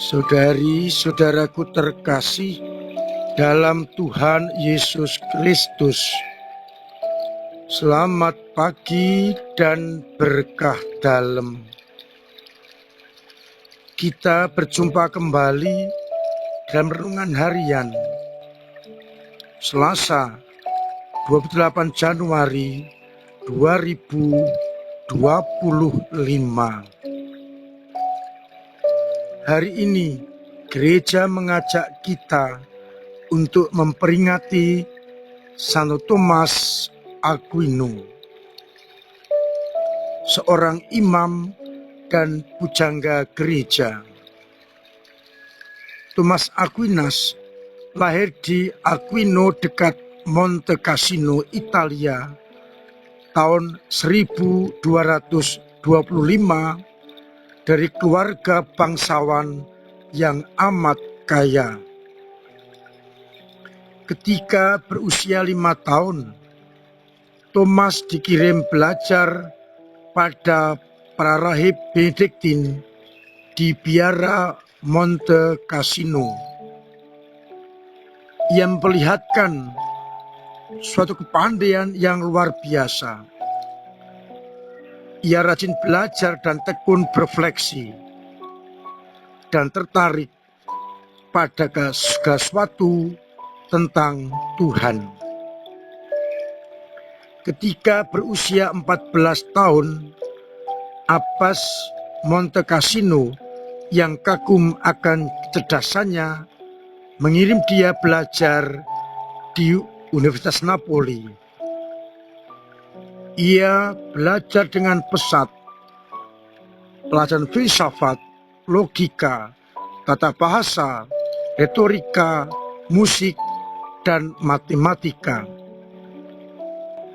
Saudari-saudaraku terkasih dalam Tuhan Yesus Kristus, selamat pagi dan berkah dalam. Kita berjumpa kembali dalam renungan harian Selasa 28 Januari 2025. Hari ini gereja mengajak kita untuk memperingati Santo Thomas Aquino, seorang imam dan pujangga gereja. Thomas Aquinas lahir di Aquino dekat Monte Cassino, Italia tahun 1225 dari keluarga bangsawan yang amat kaya. Ketika berusia 5 tahun, Thomas dikirim belajar pada para rahib Benediktin di biara Monte Cassino. Ia memperlihatkan suatu kepandaian yang luar biasa. Ia rajin belajar dan tekun berefleksi dan tertarik pada segala sesuatu tentang Tuhan. Ketika berusia 14 tahun, Abbas Monte Cassino yang kagum akan kecerdasannya mengirim dia belajar di Universitas Napoli. Ia belajar dengan pesat pelajaran filsafat, logika, tata bahasa, retorika, musik, dan matematika.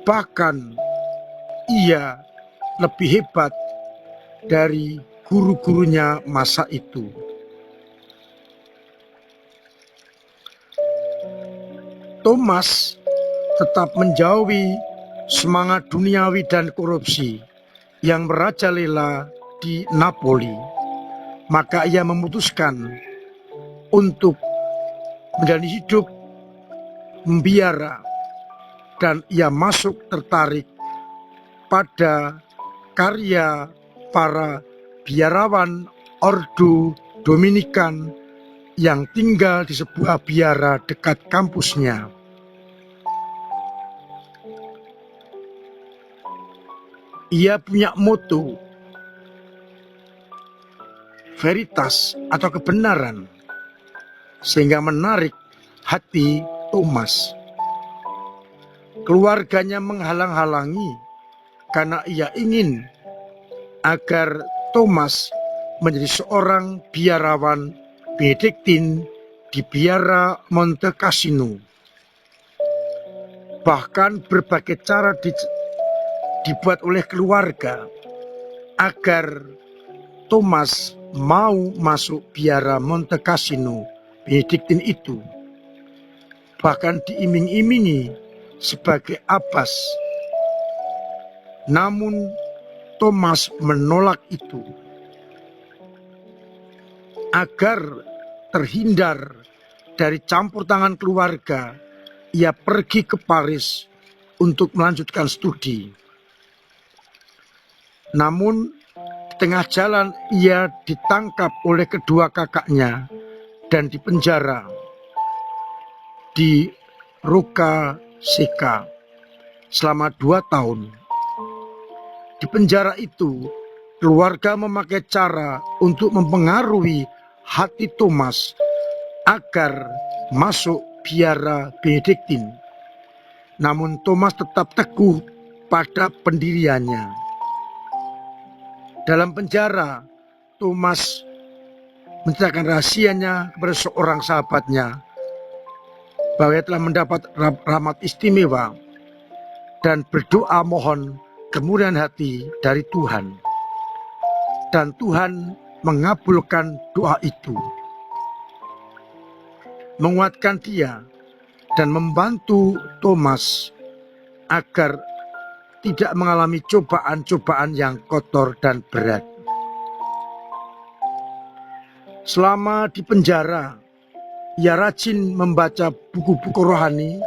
Bahkan ia lebih hebat dari guru-gurunya masa itu. Thomas tetap menjauhi semangat duniawi dan korupsi yang merajalela di Napoli. Maka ia memutuskan untuk menjalani hidup membiara, dan ia tertarik pada karya para biarawan Ordo Dominikan yang tinggal di sebuah biara dekat kampusnya. Ia punya moto veritas atau kebenaran, sehingga menarik hati Thomas. Keluarganya menghalang-halangi karena ia ingin agar Thomas menjadi seorang biarawan Benediktin di biara Monte Cassino. Bahkan berbagai cara dibuat oleh keluarga agar Thomas mau masuk biara Monte Cassino Benediktin itu. Bahkan diiming-imingi sebagai Abbas. Namun Thomas menolak itu. Agar terhindar dari campur tangan keluarga, ia pergi ke Paris untuk melanjutkan studi. Namun di tengah jalan ia ditangkap oleh kedua kakaknya dan dipenjara di Rocca Secca selama 2 tahun. Di penjara itu, keluarga memakai cara untuk mempengaruhi hati Thomas agar masuk biara Benediktin. Namun Thomas tetap teguh pada pendiriannya. Dalam penjara, Thomas menceritakan rahasianya kepada seorang sahabatnya bahwa ia telah mendapat rahmat istimewa dan berdoa mohon kemurahan hati dari Tuhan. Dan Tuhan mengabulkan doa itu, menguatkan dia dan membantu Thomas agar tidak mengalami cobaan-cobaan yang kotor dan berat. Selama di penjara, ia rajin membaca buku-buku rohani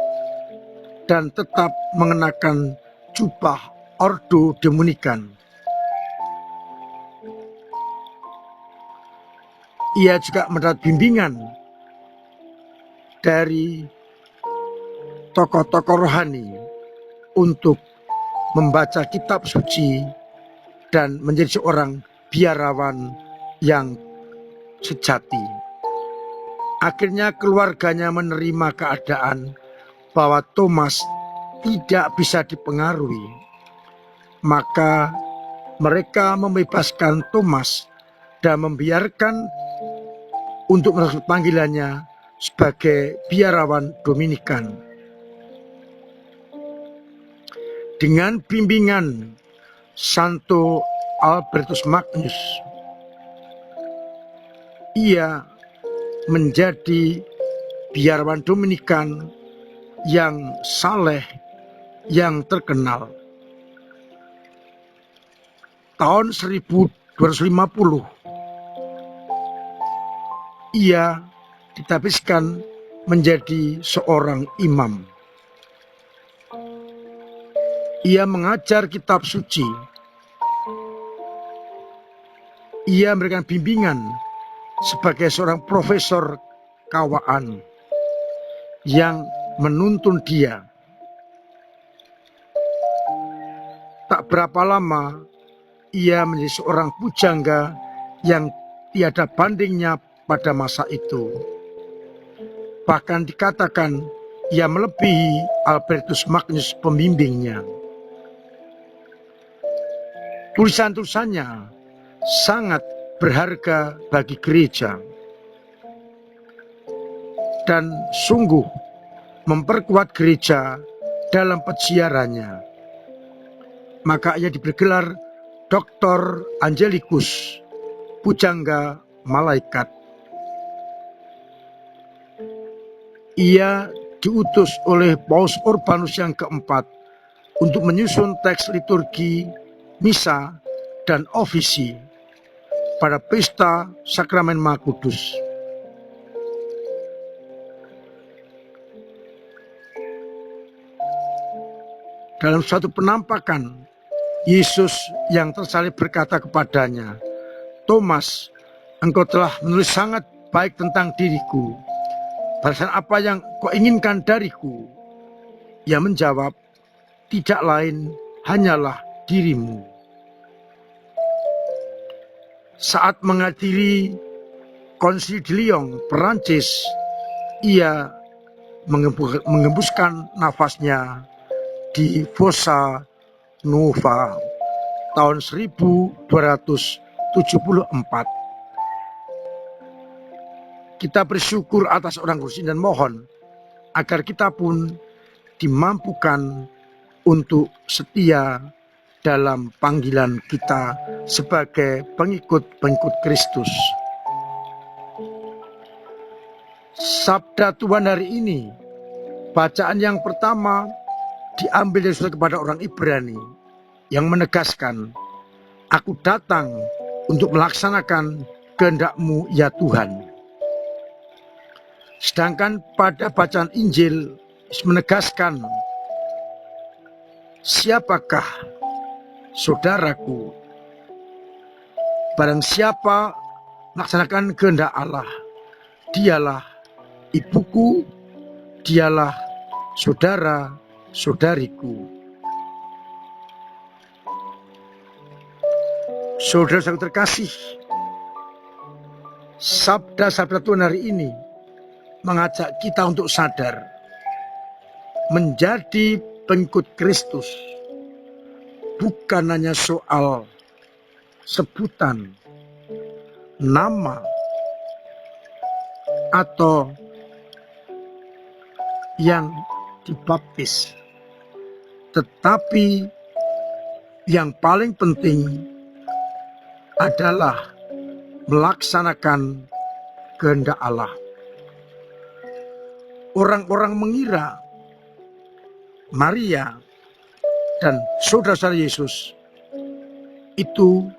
dan tetap mengenakan jubah Ordo Dominican. Ia juga mendapat bimbingan dari tokoh-tokoh rohani untuk membaca kitab suci dan menjadi seorang biarawan yang sejati. Akhirnya keluarganya menerima keadaan bahwa Thomas tidak bisa dipengaruhi. Maka mereka membebaskan Thomas dan membiarkan untuk meneruskan panggilannya sebagai biarawan Dominikan. Dengan bimbingan Santo Albertus Magnus, ia menjadi biarawan Dominikan yang saleh, yang terkenal. Tahun 1250, ia ditabiskan menjadi seorang imam. Ia mengajar kitab suci. Ia memberikan bimbingan sebagai seorang profesor kawaan yang menuntun dia. Tak berapa lama, ia menjadi seorang pujangga yang tiada bandingnya pada masa itu. Bahkan dikatakan ia melebihi Albertus Magnus pembimbingnya. Tulisan-tulisannya sangat berharga bagi gereja dan sungguh memperkuat gereja dalam peziarannya. Maka ia diberi gelar Dr. Angelicus, pujangga malaikat. Ia diutus oleh Paus Urbanus yang keempat untuk menyusun teks liturgi, misa, dan ofisi pada pesta Sakramen Maha Kudus. Dalam suatu penampakan, Yesus yang tersalib berkata kepadanya, "Thomas, engkau telah menulis sangat baik tentang diriku. Balasan apa yang kau inginkan dariku?" Ia menjawab, "Tidak lain, hanyalah dirimu." Saat menghadiri Konsili de Lyon, Perancis, ia mengembuskan nafasnya di Fossa Nuova tahun 1274. Kita bersyukur atas orang kudus dan mohon agar kita pun dimampukan untuk setia dalam panggilan kita sebagai pengikut-pengikut Kristus. Sabda Tuhan hari ini, bacaan yang pertama diambil dari surat kepada orang Ibrani yang menegaskan, "Aku datang untuk melaksanakan kehendak-Mu ya Tuhan." Sedangkan pada bacaan Injil menegaskan, "Siapakah saudaraku? Barang siapa melaksanakan kehendak Allah, dialah ibuku, dialah saudara-saudariku." Saudara-saudara terkasih, sabda-sabda Tuhan hari ini mengajak kita untuk sadar, menjadi pengikut Kristus bukan hanya soal sebutan, nama, atau yang dibaptis, tetapi yang paling penting adalah melaksanakan kehendak Allah. Orang-orang mengira Maria dan saudara-saudara Yesus itu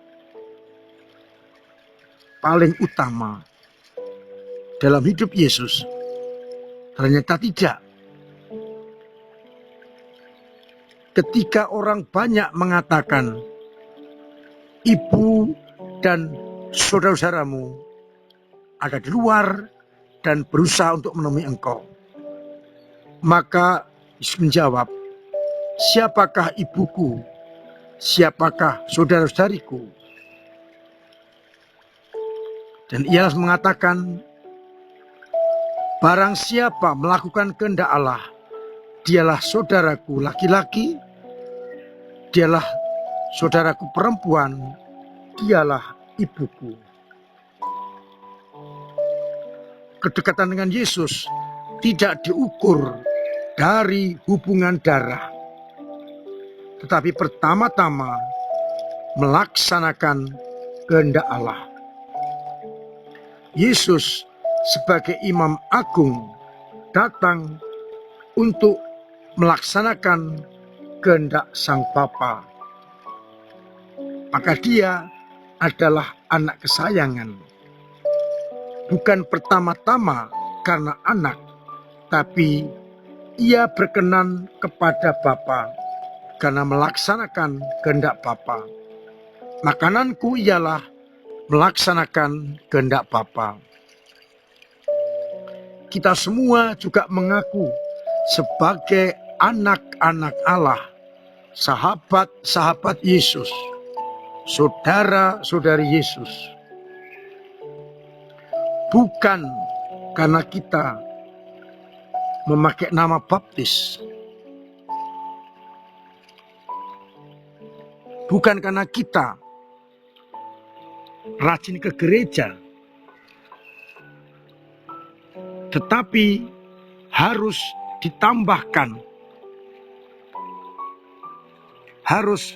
paling utama. dalam hidup Yesus? Ternyata tidak. Ketika orang banyak mengatakan, ibu dan saudara-saudaramu ada di luar dan berusaha untuk menemui engkau, maka Yesus menjawab, siapakah ibuku? Siapakah saudara-saudariku? Dan ia mengatakan, barang siapa melakukan kehendak Allah, dialah saudaraku laki-laki, dialah saudaraku perempuan, dialah ibuku. Kedekatan dengan Yesus tidak diukur dari hubungan darah, tetapi pertama-tama melaksanakan kehendak Allah. Yesus sebagai Imam Agung datang untuk melaksanakan kehendak Sang Bapa. Maka dia adalah anak kesayangan. Bukan pertama-tama karena anak, tapi ia berkenan kepada Bapa karena melaksanakan kehendak Bapa. Makananku ialah melaksanakan kehendak Bapa. Kita semua juga mengaku sebagai anak-anak Allah, sahabat-sahabat Yesus, saudara-saudari Yesus. Bukan karena kita memakai nama baptis, bukan karena kita rajin ke gereja, tetapi harus ditambahkan, harus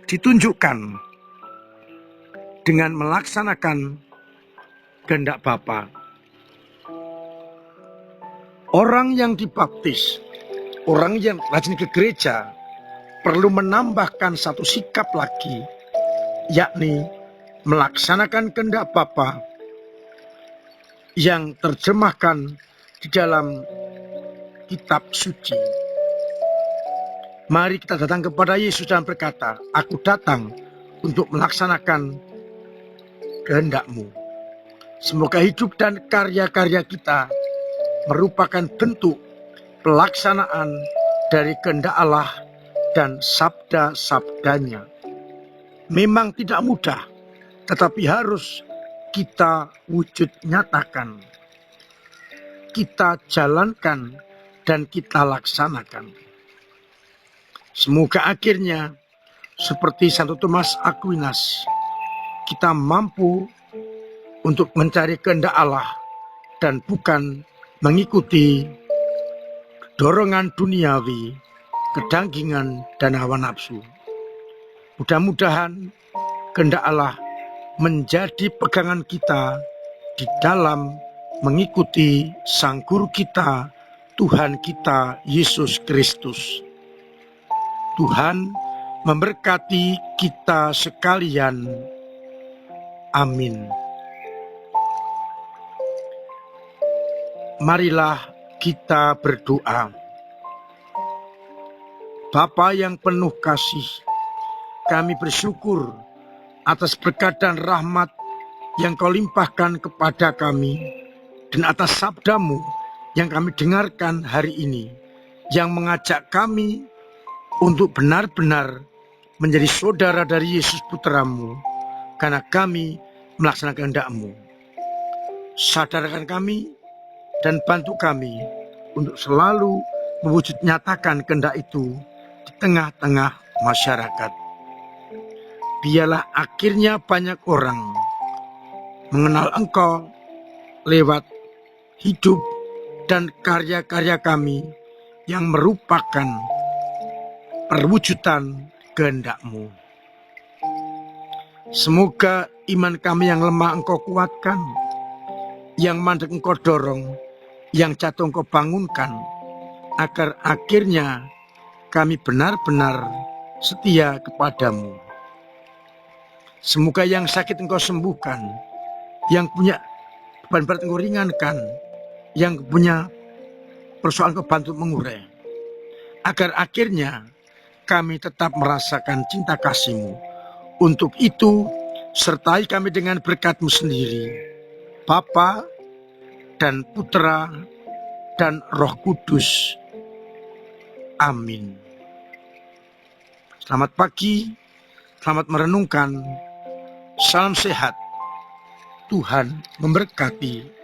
ditunjukkan dengan melaksanakan kehendak Bapa. Orang yang dibaptis, orang yang rajin ke gereja, perlu menambahkan satu sikap lagi, yakni melaksanakan kehendak Bapa yang terjemahkan di dalam kitab suci. Mari kita datang kepada Yesus dan berkata, aku datang untuk melaksanakan kehendak-Mu. Semoga hidup dan karya-karya kita merupakan bentuk pelaksanaan dari kehendak Allah dan sabda-sabdanya. Memang tidak mudah, tetapi harus kita wujud nyatakan, kita jalankan, dan kita laksanakan. Semoga akhirnya seperti Santo Thomas Aquinas, kita mampu untuk mencari kehendak Allah dan bukan mengikuti dorongan duniawi, kedanggingan, dan hawa nafsu. Mudah-mudahan kehendak Allah menjadi pegangan kita di dalam mengikuti Sang Guru kita, Tuhan kita Yesus Kristus. Tuhan memberkati kita sekalian. Amin. Marilah kita berdoa. Bapa yang penuh kasih, kami bersyukur atas berkat dan rahmat yang Kau limpahkan kepada kami, dan atas sabda-Mu yang kami dengarkan hari ini, yang mengajak kami untuk benar-benar menjadi saudara dari Yesus Putra-Mu, karena kami melaksanakan kehendak-Mu. Sadarkan kami dan bantu kami untuk selalu mewujud nyatakan kehendak itu di tengah-tengah masyarakat. Biarlah akhirnya banyak orang mengenal Engkau lewat hidup dan karya-karya kami yang merupakan perwujudan kehendak-Mu. Semoga iman kami yang lemah Engkau kuatkan, yang mandek Engkau dorong, yang jatuh Engkau bangunkan, agar akhirnya kami benar-benar setia kepadamu. Semoga yang sakit Engkau sembuhkan, yang punya beban berat Engkau ringankan, yang punya persoalan Engkau bantu mengurai, agar akhirnya kami tetap merasakan cinta kasih-Mu. Untuk itu, sertai kami dengan berkat-Mu sendiri, Bapa dan Putra dan Roh Kudus. Amin. Selamat pagi, selamat merenungkan. Salam sehat. Tuhan memberkati.